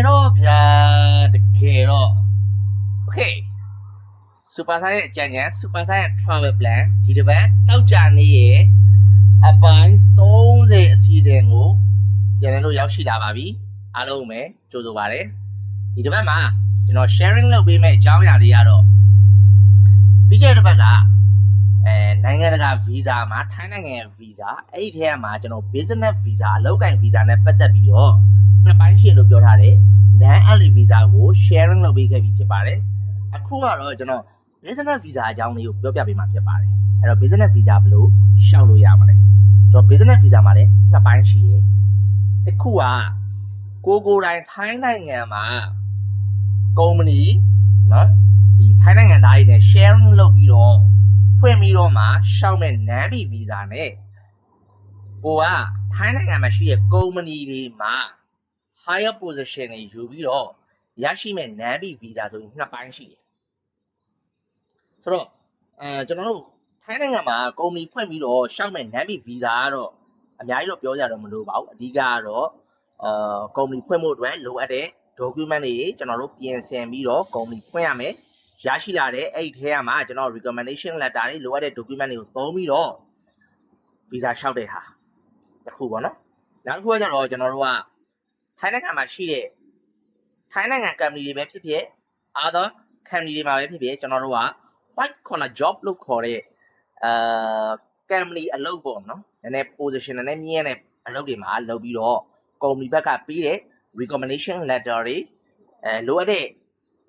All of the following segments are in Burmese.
တော့ဗျာတကယ်တော့ Okay Super Saiyan အကြံဉာဏ် Super Saiyan Travel Plan ဒီတစ်ပတ်တောက်ကြနေရဲ့အပိုင်း30အစီအစဉ်ကိုပြန်လည်လို့ရောက်ရှိလာပါပြီအားလုံးပဲကြိုဆိုပါရစေဒီတစ်ပတ်မှာကျွန်တော် sharing လုပ်ပေးမယ့်အကြောင်းအရာတွေကတော့ပြီးခဲ့တဲ့တစ်ပတ်ကနိုင်ငံတကာ visa မှာထိုင်းနိုင်ငံရဲ့ visa အဲ့ဒီထဲမှာကျွန်တော် business visa အလုပ်ကိုင် visa နဲ့ပတ်သက်ပြီးတော့နှစ်ပိုင်းရှင်းလို့ပြောထားတယ် non alien visa ကို sharing လုပ်ပေးခဲ့ပြီးဖြစ်ပါတယ်အခုကတော့ကျွန်တော် business visa အကြောင်းလေးကိုပြောပြပေးမှာဖြစ်ပါတယ်အဲ့တော့ business visa ဘယ်လိုရှောက်လို့ရမလဲဆိုတော့ business visa မှာလည်းနှစ်ပိုင်းရှိတယ်တစ်ခုကကိုယ်တိုင်ထိုင်းနိုင်ငံမှာ company เนาะဒီထိုင်းနိုင်ငံသားတွေနဲ့ sharing လုပ်ပြီးတော့ဖွင့်ပြီးတော့မှရှောက်မဲ့ non visa နဲ့ကိုကထိုင်းနိုင်ငံမှာရှိတဲ့ company တွေမှာ higher position တွေယူပြီးတော့ရရှိမဲ့ non visa ဆိုရင်နှစ်ပိုင်းရှိတယ်ဆိုတော့ကျွန်တော်တို့ထိုင်းနိုင်ငံမှာ company ဖွင့်ပြီးတော့ရှောက်မဲ့ non visa ကတော့အများကြီးတော့ပြောကြတော့မလို့ပါဘူးအဓိကကတော့company ဖွင့်ဖို့အတွက်လိုအပ်တဲ့ document တွေကျွန်တော်တို့ပြင်ဆင်ပြီးတော့ company ဖွင့်ရမယ်ရရှိလာတဲ့အဲ့ဒီထဲမှာကျွန်တော် recommendation letter တွေလိုအပ်တဲ့ document တွေကိုသုံးပြီးတော့ visa လျှောက်တဲ့ဟာတစ်ခုပေါ့နော်နောက်တစ်ခုကကျတော့ကျွန်တော်တို့ကထိုင်းနိုင်ငံမှာရှိတဲ့ထိုင်းနိုင်ငံ company တွေပဲဖြစ်ဖြစ် other company တွေမှာပဲဖြစ်ဖြစ်ကျွန်တော်တို့က white collar job လို့ခေါ်တဲ့company အလုပ်ပေါ့နော်နည်းနည်း position နည်းနည်းမြင့်တဲ့အလုပ်တွေမှာလုပ်ပြီးတော့ company ဘက်ကပေးတဲ့ recommendation letter တွေလိုအပ်တဲ့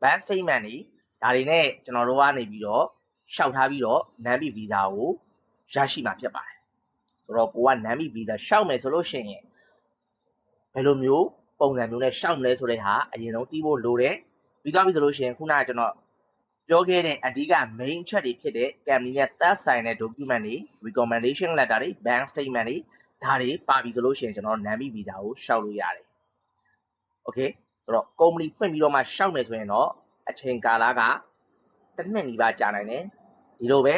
bank statement တွေဒါတွေနဲ့ကျွန်တော်တို့ကနေပြီးတော့ရှောက်ထားပြီးတော့ non visa ကိုရရှိမှာဖြစ်ပါတယ်ဆိုတော့ကိုက non visa ရှောက်မယ်ဆိုလို့ရှိရင်ဘယ်လိုမျိုးပုံစံမျိုးနဲ့ရှောက်မလဲဆိုတဲ့ဟာအရင်ဆုံးသိဖို့လိုတယ်ပြီးသွားပြီဆိုလို့ရှိရင်ခုနကကျွန်တော်ပြောခဲ့တဲ့အဓိက main ချက်တွေဖြစ်တဲ့ company နဲ့သက်ဆိုင်တဲ့ document တွေ recommendation letter တွေ bank statement တွေဒါတွေပါပြီဆိုလို့ရှိရင်ကျွန်တော် non visa ကိုရှောက်လို့ရတယ် okay ဆိုတော့ company ဖွင့်ပြီးတော့မှရှောက်မယ်ဆိုရင်တော့အချိန်ကာလကတစ်နှစ်နီးပါးကြာနိုင်တယ်ဒီလိုပဲ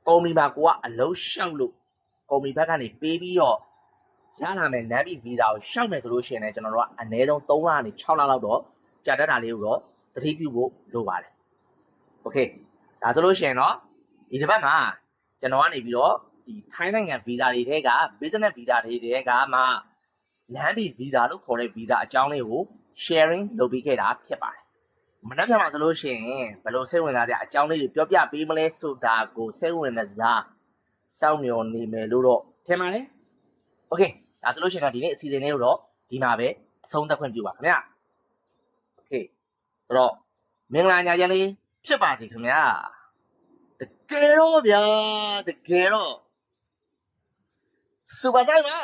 company မှာကိုကအလုပ်ရှောက်လို့ company ဘက်ကနေပေးပြီးတော့ရလာမယ် non visa ကိုရှောက်မယ်ဆိုလို့ရှိရင်လည်းကျွန်တော်တို့ကအနည်းဆုံး3လကနေ6လလောက်တော့ကြာတတ်တာလေးကိုတော့သတိပြုဖို့လိုပါတယ် okay ဒါဆိုလို့ရှိရင်တော့ဒီတစ်ပတ်မှာကျွန်တော်ကနေပြီးတော့ဒီထိုင်းနိုင်ငံ visa တွေထဲက business visa တွေထဲကမှ non visa လို့ခေါ်တဲ့ visa အကြောင်းလေးကို sharing လုပ်ပေးခဲ့တာဖြစ်ပါတယ်မနှက်ပြန်မှာဆိုလို့ရှိရင်ဘယ်လိုစိတ်ဝင်စားကြအကြောင်းလေးတွေပြောပြပေးမလဲဆိုတာကိုစိတ်ဝင်စားစောင့်မျှော်နေမယ်လို့တော့ထင်ပါတယ် okay ဒါဆိုလို့ရှိရင်တော့ဒီနေ့အစီအစဉ်လေးကိုတော့ဒီမှာပဲအဆုံးသတ်ခွင့်ပြုပါခင်ဗျာ okay ဆိုတော့မင်္ဂလာညချမ်းလေးဖြစ်ပါစေခင်ဗျာတကယ်တော့ဗျာတကယ်တော့ Super Saiyan ပါ